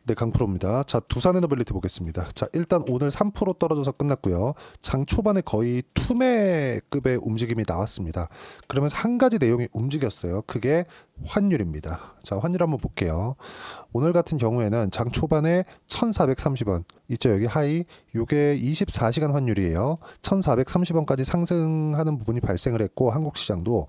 네, 강프로입니다. 자, 두산에너빌리티 보겠습니다. 자, 일단 오늘 3% 떨어져서 끝났고요. 장 초반에 거의 투매급의 움직임이 나왔습니다. 그러면서 한 가지 내용이 움직였어요. 그게 환율입니다. 자, 환율 한번 볼게요. 오늘 같은 경우에는 장 초반에 1430원 있죠. 여기 하이, 요게 24시간 환율이에요. 1430원까지 상승하는 부분이 발생을 했고, 한국 시장도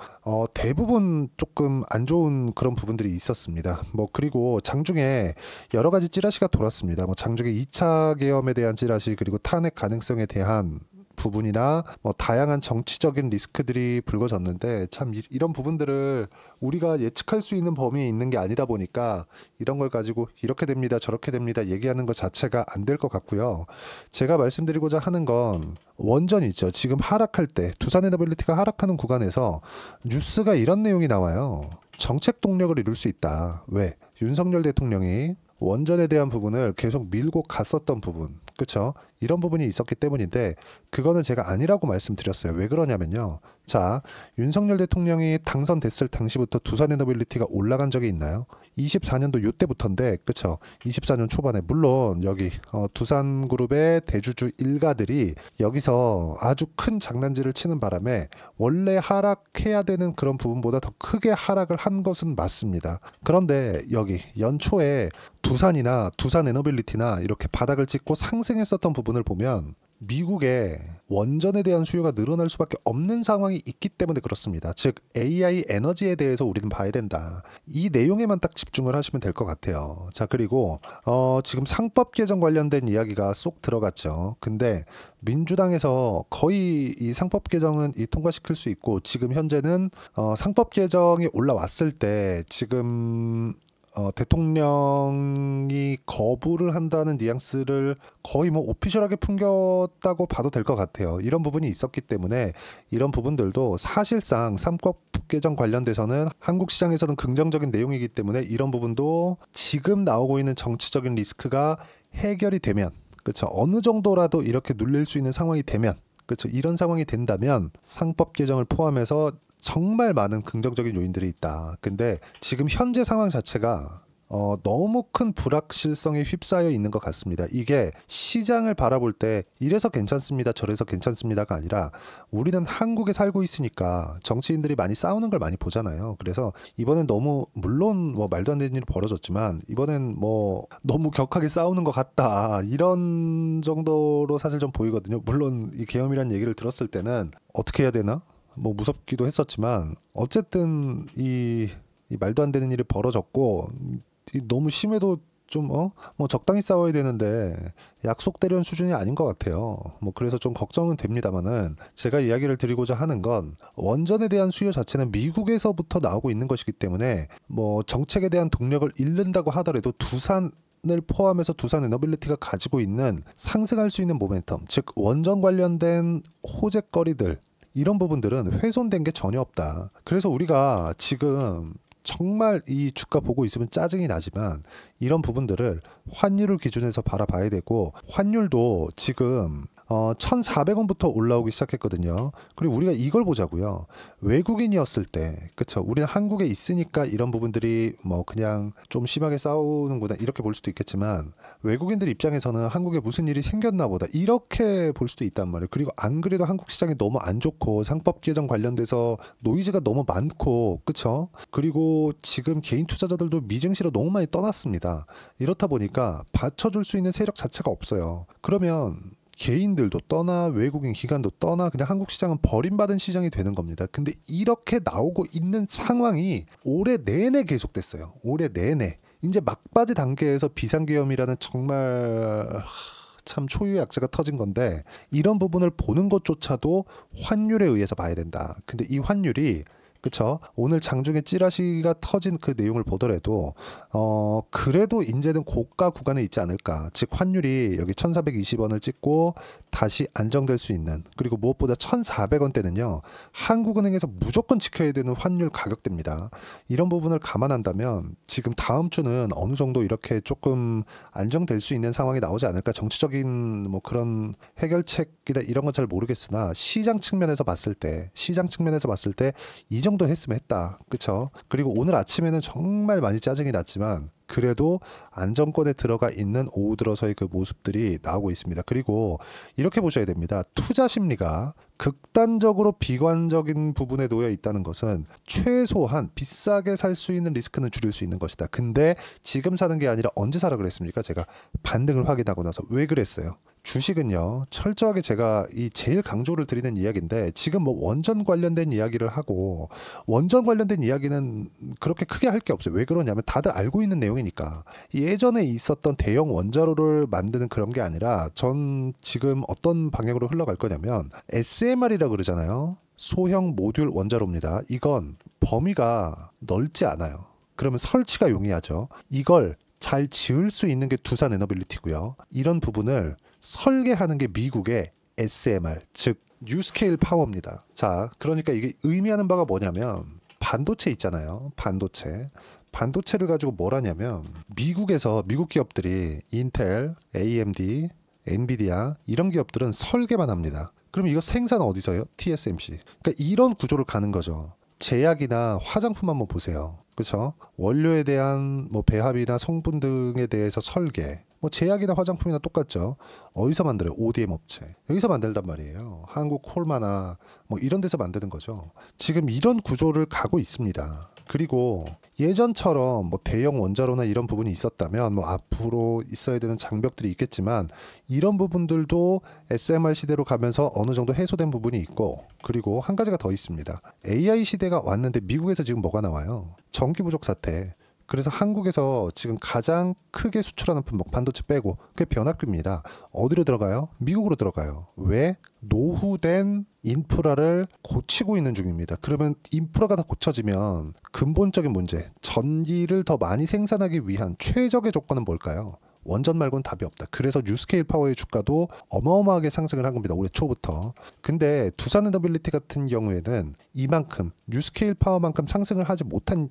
대부분 조금 안 좋은 그런 부분들이 있었습니다. 뭐 그리고 장중에 여러 가지 찌라시가 돌았습니다. 뭐 장중에 2차 계엄에 대한 찌라시, 그리고 탄핵 가능성에 대한 부분이나 뭐 다양한 정치적인 리스크들이 불거졌는데, 참 이런 부분들을 우리가 예측할 수 있는 범위에 있는 게 아니다 보니까 이런 걸 가지고 이렇게 됩니다, 저렇게 됩니다 얘기하는 것 자체가 안 될 것 같고요. 제가 말씀드리고자 하는 건 원전이 있죠. 지금 하락할 때 두산에너빌리티가 하락하는 구간에서 뉴스가 이런 내용이 나와요. 정책 동력을 이룰 수 있다. 왜? 윤석열 대통령이 원전에 대한 부분을 계속 밀고 갔었던 부분, 그렇죠? 이런 부분이 있었기 때문인데, 그거는 제가 아니라고 말씀드렸어요. 왜 그러냐면요. 자, 윤석열 대통령이 당선됐을 당시부터 두산에너빌리티가 올라간 적이 있나요? 24년도 요때부터인데, 그렇죠? 24년 초반에 물론 여기 두산그룹의 대주주 일가들이 여기서 아주 큰 장난질을 치는 바람에 원래 하락해야 되는 그런 부분보다 더 크게 하락을 한 것은 맞습니다. 그런데 여기 연초에 두산이나 두산에너빌리티나 이렇게 바닥을 찍고 상승했었던 부분을 보면 미국의 원전에 대한 수요가 늘어날 수밖에 없는 상황이 있기 때문에 그렇습니다. 즉 AI 에너지에 대해서 우리는 봐야 된다. 이 내용에만 딱 집중을 하시면 될 것 같아요. 자, 그리고 지금 상법 개정 관련된 이야기가 쏙 들어갔죠. 근데 민주당에서 거의 이 상법 개정은 통과시킬 수 있고, 지금 현재는 상법 개정이 올라왔을 때 지금 대통령이 거부를 한다는 뉘앙스를 거의 뭐 오피셜하게 풍겼다고 봐도 될 것 같아요. 이런 부분이 있었기 때문에 이런 부분들도 사실상 상법 개정 관련돼서는 한국 시장에서는 긍정적인 내용이기 때문에 이런 부분도 지금 나오고 있는 정치적인 리스크가 해결이 되면, 그렇죠, 어느 정도라도 이렇게 눌릴 수 있는 상황이 되면, 그렇죠, 이런 상황이 된다면 상법 개정을 포함해서 정말 많은 긍정적인 요인들이 있다. 근데 지금 현재 상황 자체가 너무 큰 불확실성에 휩싸여 있는 것 같습니다. 이게 시장을 바라볼 때 이래서 괜찮습니다, 저래서 괜찮습니다가 아니라, 우리는 한국에 살고 있으니까 정치인들이 많이 싸우는 걸 많이 보잖아요. 그래서 이번엔 너무, 물론 뭐 말도 안 되는 일이 벌어졌지만 이번엔 뭐 너무 격하게 싸우는 것 같다, 이런 정도로 사실 좀 보이거든요. 물론 이 계엄이라는 얘기를 들었을 때는 어떻게 해야 되나? 뭐 무섭기도 했었지만, 어쨌든 이 말도 안 되는 일이 벌어졌고, 너무 심해도 좀 뭐 적당히 싸워야 되는데 약속대로는 수준이 아닌 것 같아요. 뭐 그래서 좀 걱정은 됩니다만은, 제가 이야기를 드리고자 하는 건 원전에 대한 수요 자체는 미국에서부터 나오고 있는 것이기 때문에 뭐 정책에 대한 동력을 잃는다고 하더라도 두산을 포함해서 두산에너빌리티가 가지고 있는 상승할 수 있는 모멘텀, 즉 원전 관련된 호재거리들, 이런 부분들은 훼손된 게 전혀 없다. 그래서 우리가 지금 정말 이 주가 보고 있으면 짜증이 나지만 이런 부분들을 환율을 기준해서 바라봐야 되고, 환율도 지금 1,400원부터 올라오기 시작했거든요. 그리고 우리가 이걸 보자고요. 외국인이었을 때, 그쵸, 우리는 한국에 있으니까 이런 부분들이 뭐 그냥 좀 심하게 싸우는구나 이렇게 볼 수도 있겠지만, 외국인들 입장에서는 한국에 무슨 일이 생겼나 보다 이렇게 볼 수도 있단 말이에요. 그리고 안 그래도 한국 시장이 너무 안 좋고 상법 개정 관련돼서 노이즈가 너무 많고, 그쵸, 그리고 지금 개인 투자자들도 미증시로 너무 많이 떠났습니다. 이렇다 보니까 받쳐줄 수 있는 세력 자체가 없어요. 그러면 개인들도 떠나 외국인 기관도 떠나 그냥 한국 시장은 버림받은 시장이 되는 겁니다. 근데 이렇게 나오고 있는 상황이 올해 내내 계속됐어요. 올해 내내. 이제 막바지 단계에서 비상계엄이라는 정말 참 초유의 약재가 터진 건데, 이런 부분을 보는 것조차도 환율에 의해서 봐야 된다. 근데 이 환율이, 그쵸, 오늘 장중에 찌라시가 터진 그 내용을 보더라도 그래도 이제는 고가 구간에 있지 않을까. 즉 환율이 여기 1,420원을 찍고 다시 안정될 수 있는, 그리고 무엇보다 1,400원대는요 한국은행에서 무조건 지켜야 되는 환율 가격대입니다. 이런 부분을 감안한다면 지금 다음 주는 어느 정도 이렇게 조금 안정될 수 있는 상황이 나오지 않을까. 정치적인 뭐 그런 해결책이나 이런 건 잘 모르겠으나, 시장 측면에서 봤을 때 이 정도 했으면 했다. 그쵸? 그리고 오늘 아침에는 정말 많이 짜증이 났지만 그래도 안정권에 들어가 있는 오후 들어서의 그 모습들이 나오고 있습니다. 그리고 이렇게 보셔야 됩니다. 투자 심리가 극단적으로 비관적인 부분에 놓여 있다는 것은 최소한 비싸게 살 수 있는 리스크는 줄일 수 있는 것이다. 근데 지금 사는 게 아니라 언제 사라 그랬습니까? 제가 반등을 확인하고 나서. 왜 그랬어요? 주식은요, 철저하게 제가 이 제일 강조를 드리는 이야기인데, 지금 뭐 원전 관련된 이야기를 하고, 원전 관련된 이야기는 그렇게 크게 할 게 없어요. 왜 그러냐면 다들 알고 있는 내용이니까. 예전에 있었던 대형 원자로를 만드는 그런 게 아니라, 전 지금 어떤 방향으로 흘러갈 거냐면 SMR이라고 그러잖아요. 소형 모듈 원자로입니다. 이건 범위가 넓지 않아요. 그러면 설치가 용이하죠. 이걸 잘 지을 수 있는 게 두산 에너빌리티고요. 이런 부분을 설계하는 게 미국의 SMR, 즉 뉴스케일 파워입니다. 자, 그러니까 이게 의미하는 바가 뭐냐면 반도체 있잖아요. 반도체를 가지고 뭘 하냐면 미국에서 미국 기업들이 인텔, AMD, 엔비디아 이런 기업들은 설계만 합니다. 그럼 이거 생산 어디서요? TSMC. 그러니까 이런 구조를 가는 거죠. 제약이나 화장품 한번 보세요. 그렇죠? 원료에 대한 뭐 배합이나 성분 등에 대해서 설계. 뭐 제약이나 화장품이나 똑같죠. 어디서 만들어요? ODM 업체. 여기서 만들단 말이에요. 한국 콜마나 뭐 이런 데서 만드는 거죠. 지금 이런 구조를 가고 있습니다. 그리고 예전처럼 뭐 대형 원자로나 이런 부분이 있었다면 뭐 앞으로 있어야 되는 장벽들이 있겠지만 이런 부분들도 SMR 시대로 가면서 어느 정도 해소된 부분이 있고, 그리고 한 가지가 더 있습니다. AI 시대가 왔는데 미국에서 지금 뭐가 나와요? 전기 부족 사태. 그래서 한국에서 지금 가장 크게 수출하는 품목 반도체 빼고 그게 변압기입니다. 어디로 들어가요? 미국으로 들어가요. 왜? 노후된 인프라를 고치고 있는 중입니다. 그러면 인프라가 다 고쳐지면 근본적인 문제, 전기를 더 많이 생산하기 위한 최적의 조건은 뭘까요? 원전 말고는 답이 없다. 그래서 뉴스케일 파워의 주가도 어마어마하게 상승을 한 겁니다. 올해 초부터. 근데 두산 에너빌리티 같은 경우에는 이만큼 뉴스케일 파워만큼 상승을 하지 못한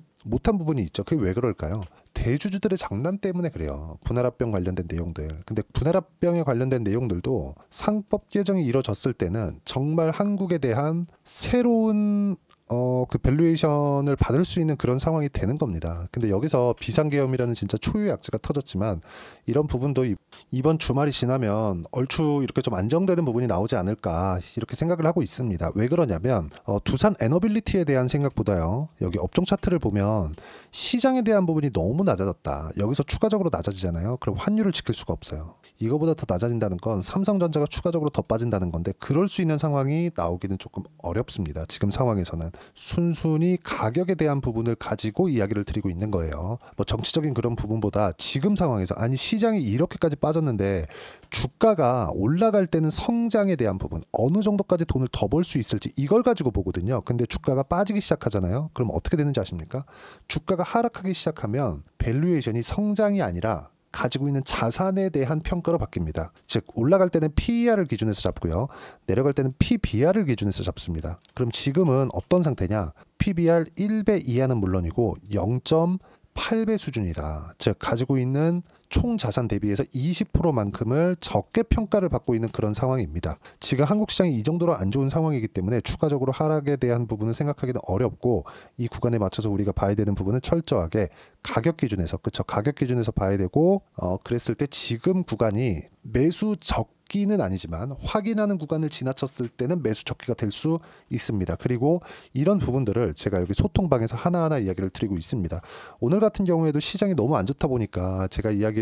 부분이 있죠. 그게 왜 그럴까요? 대주주들의 장난 때문에 그래요. 분할합병 관련된 내용들. 근데 분할합병에 관련된 내용들도 상법 개정이 이루어졌을 때는 정말 한국에 대한 새로운 그 밸류에이션을 받을 수 있는 그런 상황이 되는 겁니다. 근데 여기서 비상계엄이라는 진짜 초유의 악재가 터졌지만 이런 부분도 이번 주말이 지나면 얼추 이렇게 좀 안정되는 부분이 나오지 않을까 이렇게 생각을 하고 있습니다. 왜 그러냐면 두산 에너빌리티에 대한 생각보다요. 여기 업종 차트를 보면 시장에 대한 부분이 너무 낮아졌다. 여기서 추가적으로 낮아지잖아요. 그럼 환율을 지킬 수가 없어요. 이거보다 더 낮아진다는 건 삼성전자가 추가적으로 더 빠진다는 건데 그럴 수 있는 상황이 나오기는 조금 어렵습니다. 지금 상황에서는 순순히 가격에 대한 부분을 가지고 이야기를 드리고 있는 거예요. 뭐 정치적인 그런 부분보다 지금 상황에서 아니 시장이 이렇게까지 빠졌는데 주가가 올라갈 때는 성장에 대한 부분 어느 정도까지 돈을 더 벌 수 있을지 이걸 가지고 보거든요. 근데 주가가 빠지기 시작하잖아요. 그럼 어떻게 되는지 아십니까? 주가가 하락하기 시작하면 밸류에이션이 성장이 아니라 가지고 있는 자산에 대한 평가로 바뀝니다. 즉 올라갈 때는 PER을 기준해서 잡고요. 내려갈 때는 PBR을 기준해서 잡습니다. 그럼 지금은 어떤 상태냐? PBR 1배 이하는 물론이고 0.8배 수준이다. 즉 가지고 있는 총 자산 대비해서 20%만큼을 적게 평가를 받고 있는 그런 상황입니다. 지금 한국 시장이 이 정도로 안 좋은 상황이기 때문에 추가적으로 하락에 대한 부분을 생각하기는 어렵고 이 구간에 맞춰서 우리가 봐야 되는 부분은 철저하게 가격 기준에서 그쵸 가격 기준에서 봐야 되고 그랬을 때 지금 구간이 매수 적기는 아니지만 확인하는 구간을 지나쳤을 때는 매수 적기가 될 수 있습니다. 그리고 이런 부분들을 제가 여기 소통방에서 하나하나 이야기를 드리고 있습니다. 오늘 같은 경우에도 시장이 너무 안 좋다 보니까 제가 이야기를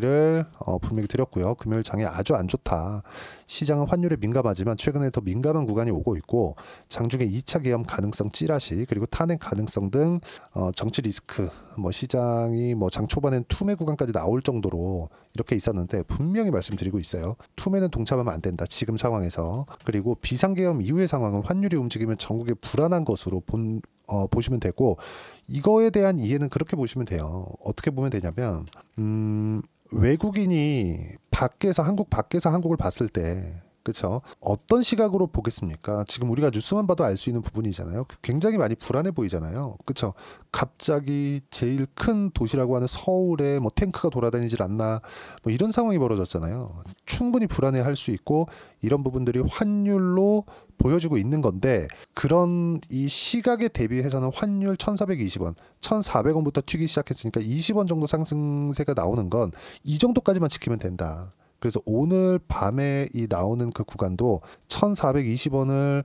분명히 드렸고요. 금요일 장이 아주 안 좋다. 시장은 환율에 민감하지만 최근에 더 민감한 구간이 오고 있고 장중에 2차 계엄 가능성 찌라시 그리고 탄핵 가능성 등 정치 리스크 뭐 시장이 뭐 장 초반엔 투매 구간까지 나올 정도로 이렇게 있었는데 분명히 말씀드리고 있어요. 투매는 동참하면 안 된다. 지금 상황에서. 그리고 비상계엄 이후의 상황은 환율이 움직이면 전국에 불안한 것으로 보시면 되고 이거에 대한 이해는 그렇게 보시면 돼요. 어떻게 보면 되냐면 외국인이 한국 밖에서 한국을 봤을 때 그렇죠? 어떤 시각으로 보겠습니까? 지금 우리가 뉴스만 봐도 알 수 있는 부분이잖아요. 굉장히 많이 불안해 보이잖아요. 그렇죠? 갑자기 제일 큰 도시라고 하는 서울에 뭐 탱크가 돌아다니질 않나 뭐 이런 상황이 벌어졌잖아요. 충분히 불안해할 수 있고 이런 부분들이 환율로 보여지고 있는 건데 그런 이 시각에 대비해서는 환율 1,420원, 1,400원부터 튀기 시작했으니까 20원 정도 상승세가 나오는 건 이 정도까지만 지키면 된다. 그래서 오늘 밤에 이 나오는 그 구간도 1,420원을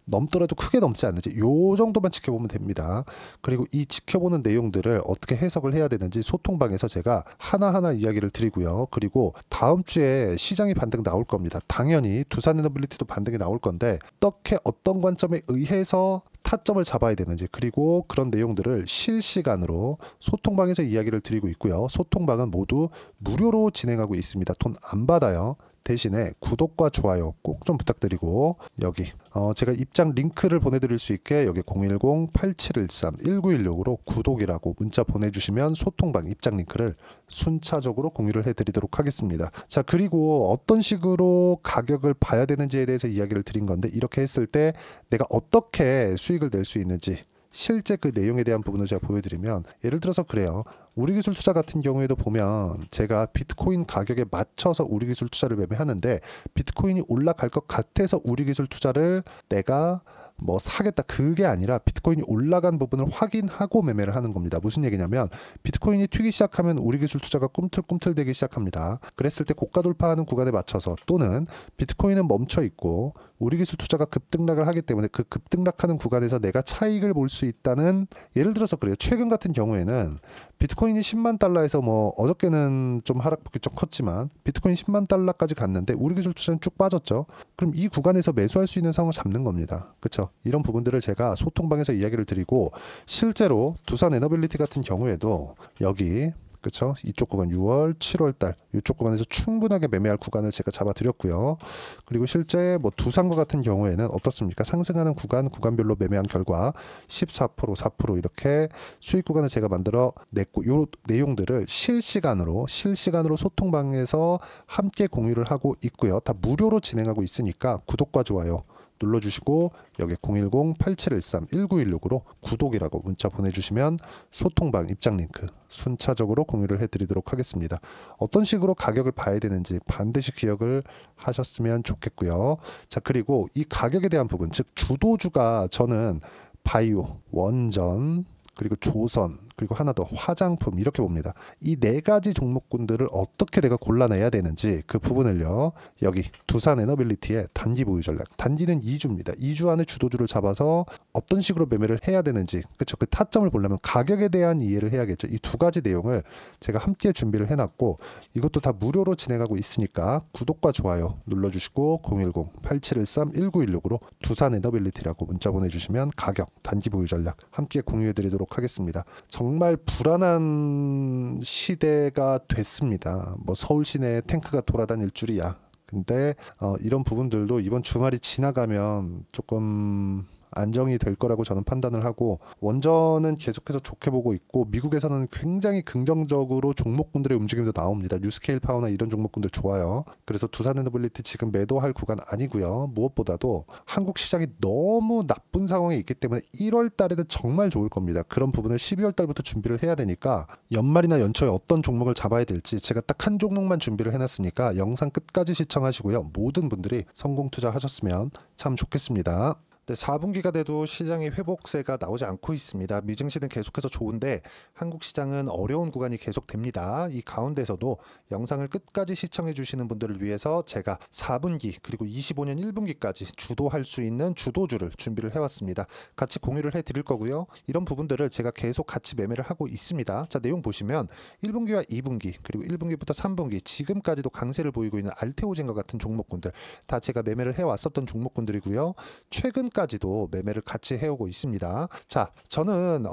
넘더라도 크게 넘지 않는지 요 정도만 지켜보면 됩니다. 그리고 이 지켜보는 내용들을 어떻게 해석을 해야 되는지 소통방에서 제가 하나하나 이야기를 드리고요. 그리고 다음 주에 시장이 반등 나올 겁니다. 당연히 두산에너빌리티도 반등이 나올 건데 어떻게 어떤 관점에 의해서 타점을 잡아야 되는지 그리고 그런 내용들을 실시간으로 소통방에서 이야기를 드리고 있고요. 소통방은 모두 무료로 진행하고 있습니다. 돈 안 받아요. 대신에 구독과 좋아요 꼭 좀 부탁드리고 여기 제가 입장 링크를 보내드릴 수 있게 여기 010-8713-1916으로 구독이라고 문자 보내주시면 소통방 입장 링크를 순차적으로 공유를 해드리도록 하겠습니다. 자, 그리고 어떤 식으로 가격을 봐야 되는지에 대해서 이야기를 드린 건데 이렇게 했을 때 내가 어떻게 수익을 낼 수 있는지 실제 그 내용에 대한 부분을 제가 보여드리면 예를 들어서 그래요. 우리기술 투자 같은 경우에도 보면 제가 비트코인 가격에 맞춰서 우리기술 투자를 매매하는데 비트코인이 올라갈 것 같아서 우리기술 투자를 내가 뭐 사겠다 그게 아니라 비트코인이 올라간 부분을 확인하고 매매를 하는 겁니다. 무슨 얘기냐면 비트코인이 튀기 시작하면 우리기술 투자가 꿈틀꿈틀대기 시작합니다. 그랬을 때 고가 돌파하는 구간에 맞춰서 또는 비트코인은 멈춰 있고 우리기술 투자가 급등락을 하기 때문에 그 급등락하는 구간에서 내가 차익을 볼 수 있다는 예를 들어서 그래요. 최근 같은 경우에는 비트코인이 10만 달러에서 뭐 어저께는 좀 하락폭이 좀 컸지만 비트코인 10만 달러까지 갔는데 우리기술 투자는 쭉 빠졌죠. 그럼 이 구간에서 매수할 수 있는 상황을 잡는 겁니다. 그렇죠? 이런 부분들을 제가 소통방에서 이야기를 드리고 실제로 두산에너빌리티 같은 경우에도 여기 그렇죠? 이쪽 구간 6월, 7월 달 이쪽 구간에서 충분하게 매매할 구간을 제가 잡아드렸고요. 그리고 실제 뭐 두산과 같은 경우에는 어떻습니까? 상승하는 구간별로 매매한 결과 14%, 4% 이렇게 수익 구간을 제가 만들어 냈고 이 내용들을 실시간으로 소통방에서 함께 공유를 하고 있고요. 다 무료로 진행하고 있으니까 구독과 좋아요 눌러주시고 여기 010-8713-1916으로 구독이라고 문자 보내주시면 소통방 입장 링크 순차적으로 공유를 해드리도록 하겠습니다. 어떤 식으로 가격을 봐야 되는지 반드시 기억을 하셨으면 좋겠고요. 자, 그리고 이 가격에 대한 부분, 즉 주도주가 저는 바이오, 원전, 그리고 조선, 그리고 하나 더 화장품 이렇게 봅니다. 이 네 가지 종목군들을 어떻게 내가 골라내야 되는지 그 부분을요. 여기 두산에너빌리티의 단기 보유 전략. 단기는 2주입니다. 2주 안에 주도주를 잡아서 어떤 식으로 매매를 해야 되는지 그렇죠. 그 타점을 보려면 가격에 대한 이해를 해야겠죠. 이 두 가지 내용을 제가 함께 준비를 해놨고 이것도 다 무료로 진행하고 있으니까 구독과 좋아요 눌러주시고 010-8713-1916으로 두산에너빌리티라고 문자 보내주시면 가격, 단기 보유 전략 함께 공유해드리도록 하겠습니다. 정말 불안한 시대가 됐습니다. 뭐 서울 시내에 탱크가 돌아다닐 줄이야. 근데 이런 부분들도 이번 주말이 지나가면 조금 안정이 될 거라고 저는 판단을 하고 원전은 계속해서 좋게 보고 있고 미국에서는 굉장히 긍정적으로 종목군들의 움직임도 나옵니다. 뉴스케일 파워나 이런 종목군들 좋아요. 그래서 두산에너빌리티 지금 매도할 구간 아니고요. 무엇보다도 한국 시장이 너무 나쁜 상황에 있기 때문에 1월 달에는 정말 좋을 겁니다. 그런 부분을 12월 달부터 준비를 해야 되니까 연말이나 연초에 어떤 종목을 잡아야 될지 제가 딱 한 종목만 준비를 해놨으니까 영상 끝까지 시청하시고요. 모든 분들이 성공 투자하셨으면 참 좋겠습니다. 네, 4분기가 돼도 시장의 회복세가 나오지 않고 있습니다. 미증시는 계속해서 좋은데 한국 시장은 어려운 구간이 계속됩니다. 이 가운데서도 영상을 끝까지 시청해 주시는 분들을 위해서 제가 4분기 그리고 25년 1분기까지 주도할 수 있는 주도주를 준비를 해왔습니다. 같이 공유를 해드릴 거고요. 이런 부분들을 제가 계속 같이 매매를 하고 있습니다. 자, 내용 보시면 1분기와 2분기 그리고 1분기부터 3분기 지금까지도 강세를 보이고 있는 알테오젠과 같은 종목군들 다 제가 매매를 해왔었던 종목군들이고요. 최근까지 지금까지도 매매를 같이 해오고 있습니다. 자, 저는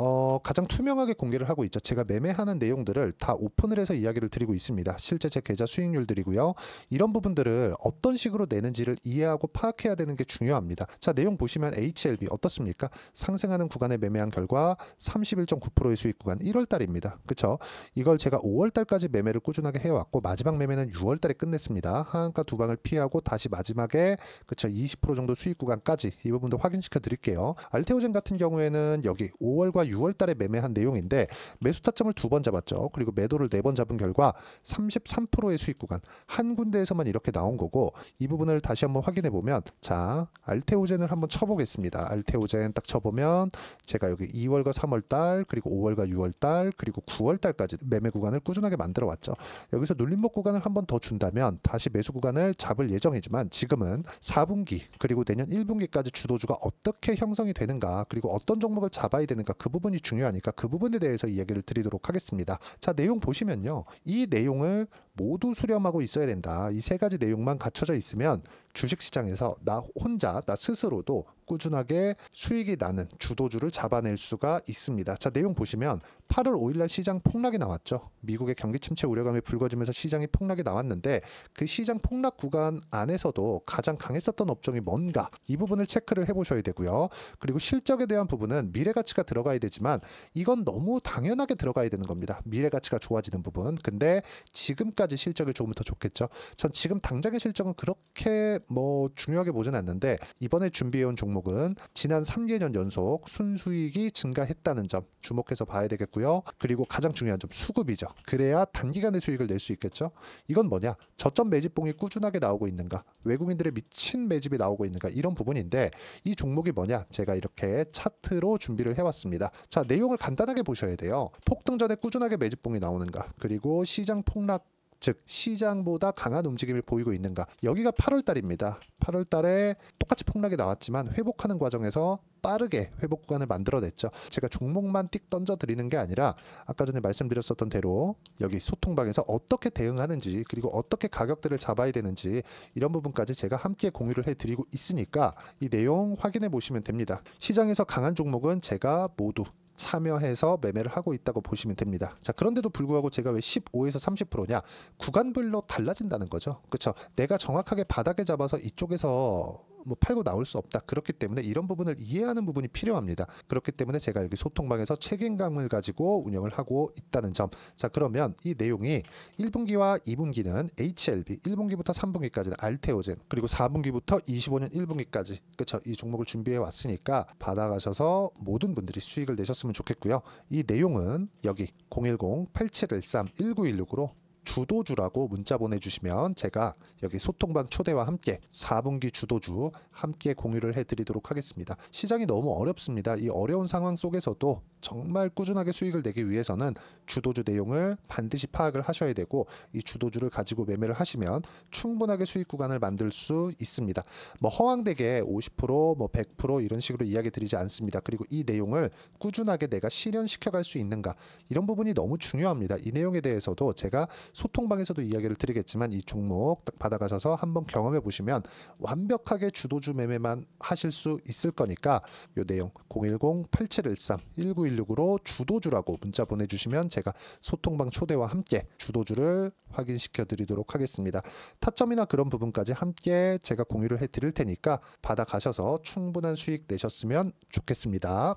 가장 투명하게 공개를 하고 있죠. 제가 매매하는 내용들을 다 오픈을 해서 이야기를 드리고 있습니다. 실제 제 계좌 수익률들이고요. 이런 부분들을 어떤 식으로 내는지를 이해하고 파악해야 되는 게 중요합니다. 자, 내용 보시면 HLB 어떻습니까? 상승하는 구간에 매매한 결과 31.9%의 수익 구간 1월 달입니다. 그쵸? 이걸 제가 5월 달까지 매매를 꾸준하게 해왔고 마지막 매매는 6월 달에 끝냈습니다. 하한가 두 방을 피하고 다시 마지막에 그쵸 20% 정도 수익 구간까지 이 부분도 확인시켜 드릴게요. 알테오젠 같은 경우에는 여기 5월과 6월 달에 매매한 내용인데 매수 타점을 2번 잡았죠. 그리고 매도를 4번 잡은 결과 33%의 수익 구간 한 군데에서만 이렇게 나온 거고 이 부분을 다시 한번 확인해 보면 자 알테오젠을 한번 쳐보겠습니다. 알테오젠 딱 쳐보면 제가 여기 2월과 3월 달 그리고 5월과 6월 달 그리고 9월 달까지 매매 구간을 꾸준하게 만들어 왔죠. 여기서 눌림목 구간을 한번 더 준다면 다시 매수 구간을 잡을 예정이지만 지금은 4분기 그리고 내년 1분기까지 주도주가 어떻게 형성이 되는가 그리고 어떤 종목을 잡아야 되는가 그 부분이 중요하니까 그 부분에 대해서 이야기를 드리도록 하겠습니다. 자, 내용 보시면요. 이 내용을 모두 수렴하고 있어야 된다. 이 세 가지 내용만 갖춰져 있으면 주식시장에서 나 혼자 나 스스로도 꾸준하게 수익이 나는 주도주를 잡아낼 수가 있습니다. 자, 내용 보시면 8월 5일날 시장 폭락이 나왔죠. 미국의 경기 침체 우려감이 불거지면서 시장이 폭락이 나왔는데 그 시장 폭락 구간 안에서도 가장 강했었던 업종이 뭔가 이 부분을 체크를 해보셔야 되고요. 그리고 실적에 대한 부분은 미래가치가 들어가야 되지만 이건 너무 당연하게 들어가야 되는 겁니다. 미래가치가 좋아지는 부분. 근데 지금까지 실적이 조금 더 좋겠죠. 전 지금 당장의 실적은 그렇게 중요하게 보진 않는데 이번에 준비해온 종목은 지난 3개년 연속 순수익이 증가했다는 점 주목해서 봐야 되겠고요. 그리고 가장 중요한 점 수급이죠. 그래야 단기간에 수익을 낼 수 있겠죠. 이건 뭐냐? 저점 매집봉이 꾸준하게 나오고 있는가? 외국인들의 미친 매집이 나오고 있는가? 이런 부분인데 이 종목이 뭐냐? 제가 이렇게 차트로 준비를 해왔습니다. 자, 내용을 간단하게 보셔야 돼요. 폭등 전에 꾸준하게 매집봉이 나오는가? 그리고 시장 폭락 즉 시장보다 강한 움직임을 보이고 있는가. 여기가 8월 달입니다. 8월 달에 똑같이 폭락이 나왔지만 회복하는 과정에서 빠르게 회복 구간을 만들어냈죠. 제가 종목만 띡 던져드리는 게 아니라 아까 전에 말씀드렸었던 대로 여기 소통방에서 어떻게 대응하는지 그리고 어떻게 가격대를 잡아야 되는지 이런 부분까지 제가 함께 공유를 해드리고 있으니까 이 내용 확인해 보시면 됩니다. 시장에서 강한 종목은 제가 모두 참여해서 매매를 하고 있다고 보시면 됩니다. 자, 그런데도 불구하고 제가 왜 15에서 30%냐? 구간별로 달라진다는 거죠. 그렇죠? 내가 정확하게 바닥에 잡아서 이쪽에서 팔고 나올 수 없다. 그렇기 때문에 이런 부분을 이해하는 부분이 필요합니다. 그렇기 때문에 제가 여기 소통방에서 책임감을 가지고 운영을 하고 있다는 점. 자, 그러면 이 내용이 1분기와 2분기는 HLB, 1분기부터 3분기까지는 알테오젠, 그리고 4분기부터 25년 1분기까지 그렇죠? 이 종목을 준비해 왔으니까 받아가셔서 모든 분들이 수익을 내셨으면 좋겠고요. 이 내용은 여기 010-8713-1916으로 주도주라고 문자 보내주시면 제가 여기 소통방 초대와 함께 4분기 주도주 함께 공유를 해드리도록 하겠습니다. 시장이 너무 어렵습니다. 이 어려운 상황 속에서도 정말 꾸준하게 수익을 내기 위해서는 주도주 내용을 반드시 파악을 하셔야 되고 이 주도주를 가지고 매매를 하시면 충분하게 수익 구간을 만들 수 있습니다. 허황되게 50%, 100% 이런 식으로 이야기 드리지 않습니다. 그리고 이 내용을 꾸준하게 내가 실현시켜 갈 수 있는가 이런 부분이 너무 중요합니다. 이 내용에 대해서도 제가 소통방에서도 이야기를 드리겠지만 이 종목 딱 받아가셔서 한번 경험해 보시면 완벽하게 주도주 매매만 하실 수 있을 거니까 이 내용 010-8713-1916으로 주도주라고 문자 보내주시면 제가 소통방 초대와 함께 주도주를 확인시켜 드리도록 하겠습니다. 타점이나 그런 부분까지 함께 제가 공유를 해 드릴 테니까 받아가셔서 충분한 수익 내셨으면 좋겠습니다.